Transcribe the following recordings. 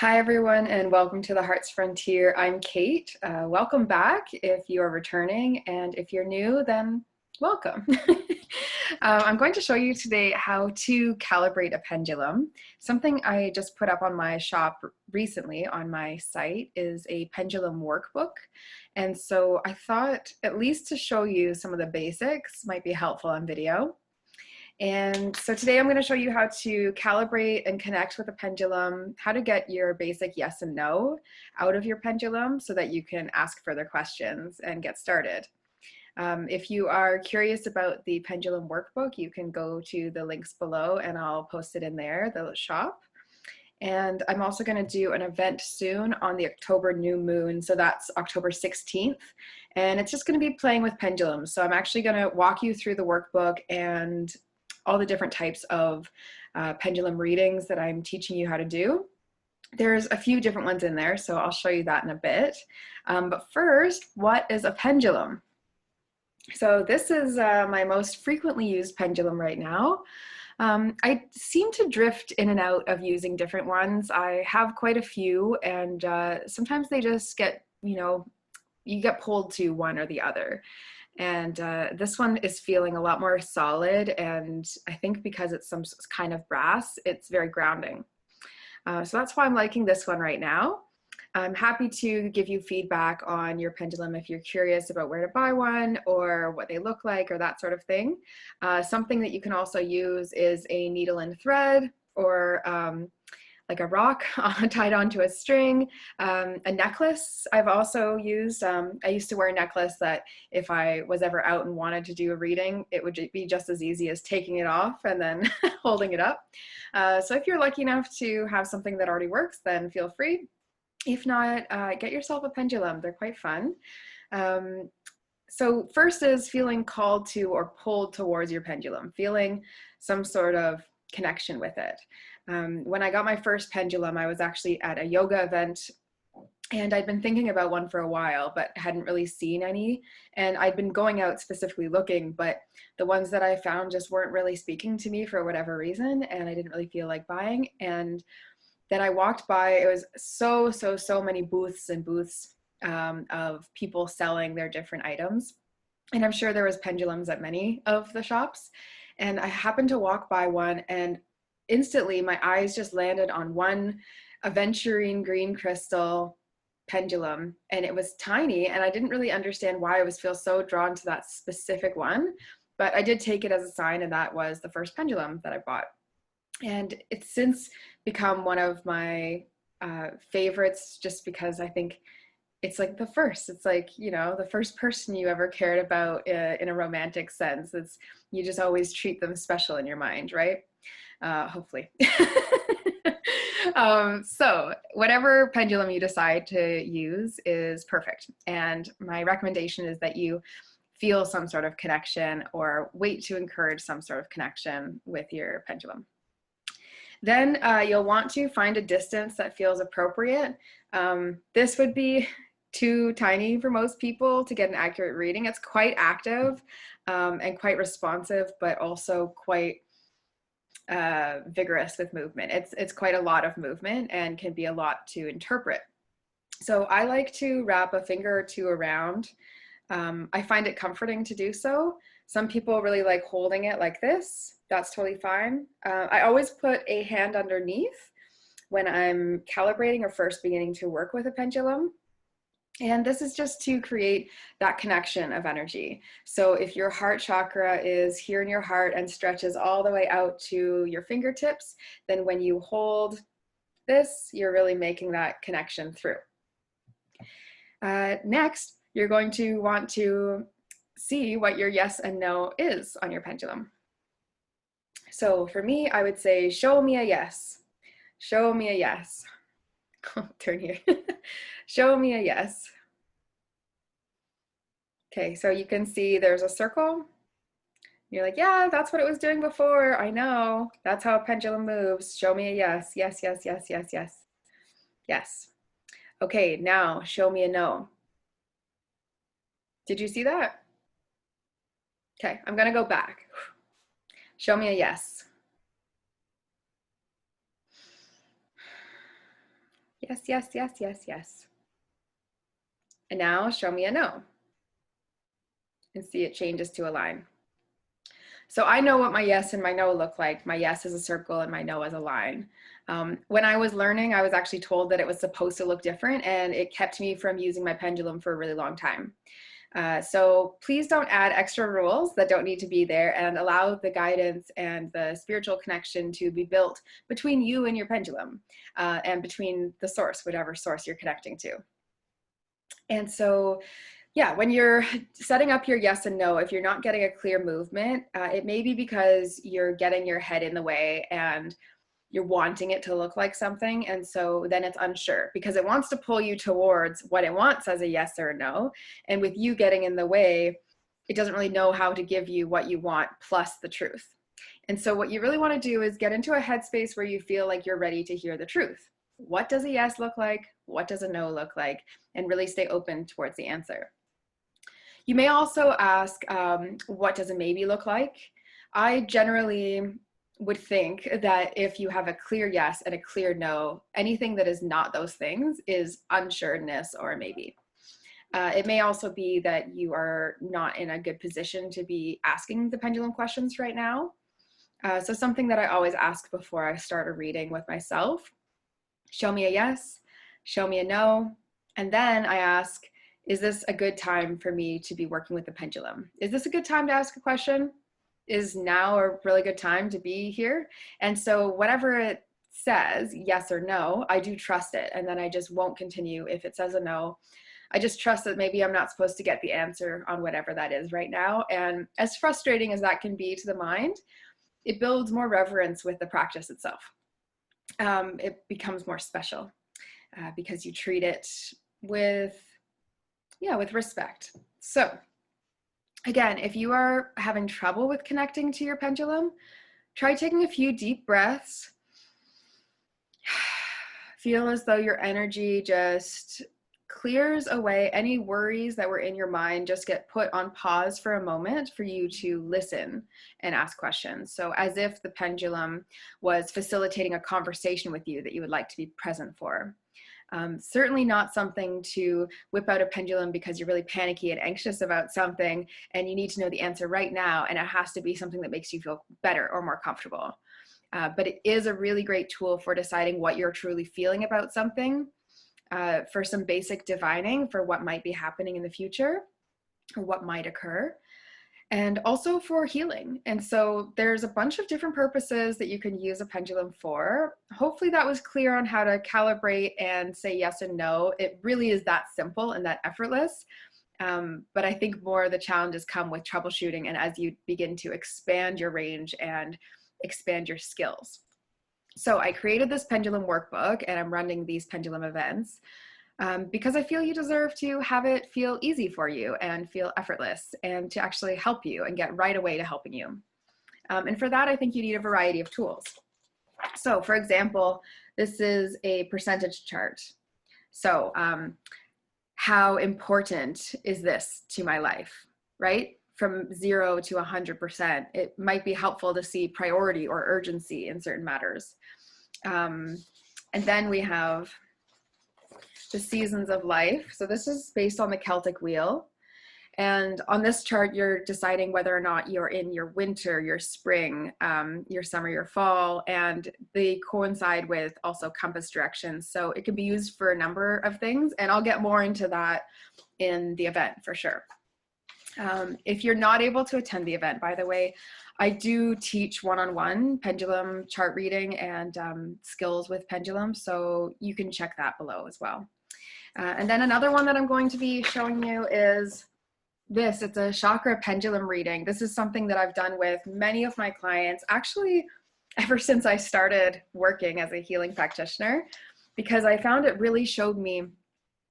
Hi, everyone, and welcome to the Heart's Frontier. I'm Kate. Welcome back if you are returning, and if you're new, then welcome. I'm going to show you today how to calibrate a pendulum. Something I just put up on my shop recently on my site is a pendulum workbook. And so I thought at least to show you some of the basics might be helpful on video. And so today I'm going to show you how to calibrate and connect with a pendulum, how to get your basic yes and no out of your pendulum so that you can ask further questions and get started. If you are curious about the pendulum workbook, you can go to the links below and I'll post it in there, the shop. And I'm also going to do an event soon on the October new moon. So that's October 16th. And it's just going to be playing with pendulums. So I'm actually going to walk you through the workbook and all the different types of pendulum readings that I'm teaching you how to do. There's a few different ones in there, so I'll show you that in a bit. But first, what is a pendulum? So this is my most frequently used pendulum right now. I seem to drift in and out of using different ones. I have quite a few, and sometimes they just get, you get pulled to one or the other. And this one is feeling a lot more solid, and I think because it's some kind of brass, it's very grounding. So that's why I'm liking this one right now. I'm happy to give you feedback on your pendulum if you're curious about where to buy one or what they look like or that sort of thing. Something that you can also use is a needle and thread, or like a rock tied onto a string, a necklace I've also used. I used to wear a necklace that if I was ever out and wanted to do a reading, it would be just as easy as taking it off and then holding it up. So if you're lucky enough to have something that already works, then feel free. If not, get yourself a pendulum. They're quite fun. So first is feeling called to or pulled towards your pendulum, feeling some sort of connection with it. When I got my first pendulum, I was actually at a yoga event, and I'd been thinking about one for a while, but hadn't really seen any. And I'd been going out specifically looking, but the ones that I found just weren't really speaking to me for whatever reason, and I didn't really feel like buying. And then I walked by, it was so many booths and booths of people selling their different items. And I'm sure there was pendulums at many of the shops. And I happened to walk by one, and instantly my eyes just landed on one aventurine green crystal pendulum, and it was tiny, and I didn't really understand why I was feel so drawn to that specific one, but I did take it as a sign, and that was the first pendulum that I bought. And it's since become one of my favorites, just because I think it's like the first, it's like, the first person you ever cared about in a romantic sense. It's, you just always treat them special in your mind, right? Hopefully. So whatever pendulum you decide to use is perfect. And my recommendation is that you feel some sort of connection, or wait to encourage some sort of connection with your pendulum. Then you'll want to find a distance that feels appropriate. This would be too tiny for most people to get an accurate reading. It's quite active and quite responsive, but also quite vigorous with movement. It's quite a lot of movement and can be a lot to interpret. So I like to wrap a finger or two around. I find it comforting to do so. Some people really like holding it like this. That's totally fine. I always put a hand underneath when I'm calibrating or first beginning to work with a pendulum. And this is just to create that connection of energy. So if your heart chakra is here in your heart and stretches all the way out to your fingertips, then when you hold this, you're really making that connection through. Next, you're going to want to see what your yes and no is on your pendulum. So for me, I would say, show me a yes. Show me a yes. Turn here. Show me a yes. Okay, so you can see there's a circle. You're like, yeah, that's what it was doing before. I know. That's how a pendulum moves. Show me a yes. Yes, yes, yes, yes, yes. Yes. Okay, now show me a no. Did you see that? Okay, I'm gonna go back. Show me a yes. Yes, yes, yes, yes, yes. And now show me a no. And see it changes to a line. So I know what my yes and my no look like. My yes is a circle and my no is a line. When I was learning, I was actually told that it was supposed to look different, and it kept me from using my pendulum for a really long time. So please don't add extra rules that don't need to be there, and allow the guidance and the spiritual connection to be built between you and your pendulum, and between the source, whatever source you're connecting to. And so, yeah, when you're setting up your yes and no, if you're not getting a clear movement, it may be because you're getting your head in the way and you're wanting it to look like something. And so then it's unsure because it wants to pull you towards what it wants as a yes or a no. And with you getting in the way, it doesn't really know how to give you what you want plus the truth. And so what you really want to do is get into a headspace where you feel like you're ready to hear the truth. What does a yes look like? What does a no look like? And really stay open towards the answer. You may also ask, what does a maybe look like? I generally would think that if you have a clear yes and a clear no, anything that is not those things is unsureness or a maybe. It may also be that you are not in a good position to be asking the pendulum questions right now. So something that I always ask before I start a reading with myself, show me a yes, show me a no, and then I ask, is this a good time for me to be working with the pendulum? Is this a good time to ask a question? Is now a really good time to be here? And so whatever it says, yes or no, I do trust it. And then I just won't continue if it says a no. I just trust that maybe I'm not supposed to get the answer on whatever that is right now. And as frustrating as that can be to the mind, it builds more reverence with the practice itself. It becomes more special because you treat it with respect. So again, if you are having trouble with connecting to your pendulum, try taking a few deep breaths. Feel as though your energy just clears away any worries that were in your mind, just get put on pause for a moment for you to listen and ask questions. So as if the pendulum was facilitating a conversation with you that you would like to be present for. Certainly not something to whip out a pendulum because you're really panicky and anxious about something and you need to know the answer right now, and it has to be something that makes you feel better or more comfortable. But it is a really great tool for deciding what you're truly feeling about something, for some basic divining for what might be happening in the future or what might occur, and also for healing. And so there's a bunch of different purposes that you can use a pendulum for. Hopefully that was clear on how to calibrate and say yes and no. It really is that simple and that effortless. But I think more the challenges come with troubleshooting and as you begin to expand your range and expand your skills. So I created this pendulum workbook and I'm running these pendulum events because I feel you deserve to have it feel easy for you and feel effortless and to actually help you and get right away to helping you. And for that, I think you need a variety of tools. So for example, this is a percentage chart. So how important is this to my life, right? From 0 to 100%, it might be helpful to see priority or urgency in certain matters. And then we have the seasons of life. So this is based on the Celtic wheel. And on this chart, you're deciding whether or not you're in your winter, your spring, your summer, your fall, and they coincide with also compass directions. So it can be used for a number of things, and I'll get more into that in the event for sure. If you're not able to attend the event, by the way, I do teach one-on-one pendulum chart reading and skills with pendulum, so you can check that below as well. And then another one that I'm going to be showing you is this. It's a chakra pendulum reading. This is something that I've done with many of my clients, actually ever since I started working as a healing practitioner, because I found it really showed me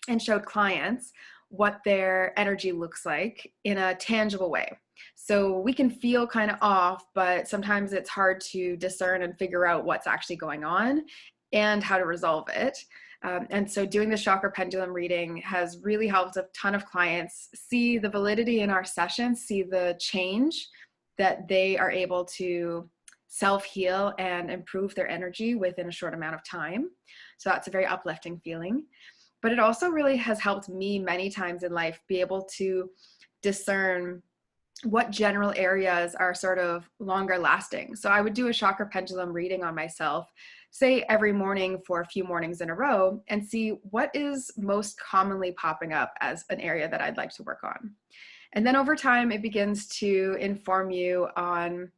and showed clients what their energy looks like in a tangible way. So we can feel kind of off, but sometimes it's hard to discern and figure out what's actually going on and how to resolve it. And so doing the chakra pendulum reading has really helped a ton of clients see the validity in our sessions, see the change that they are able to self-heal and improve their energy within a short amount of time. So that's a very uplifting feeling. But it also really has helped me many times in life be able to discern what general areas are sort of longer lasting. So I would do a chakra pendulum reading on myself, say every morning for a few mornings in a row, and see what is most commonly popping up as an area that I'd like to work on. And then over time, it begins to inform you on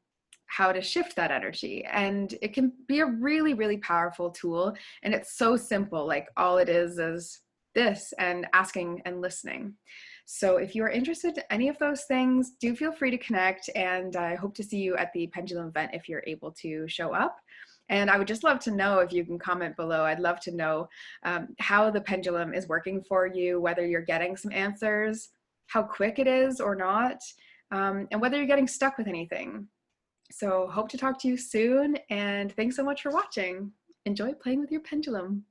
how to shift that energy. And it can be a really, really powerful tool. And it's so simple. Like all it is this and asking and listening. So if you are interested in any of those things, do feel free to connect. And I hope to see you at the Pendulum event if you're able to show up. And I would just love to know if you can comment below. I'd love to know how the pendulum is working for you, whether you're getting some answers, how quick it is or not, and whether you're getting stuck with anything. So hope to talk to you soon, and thanks so much for watching. Enjoy playing with your pendulum.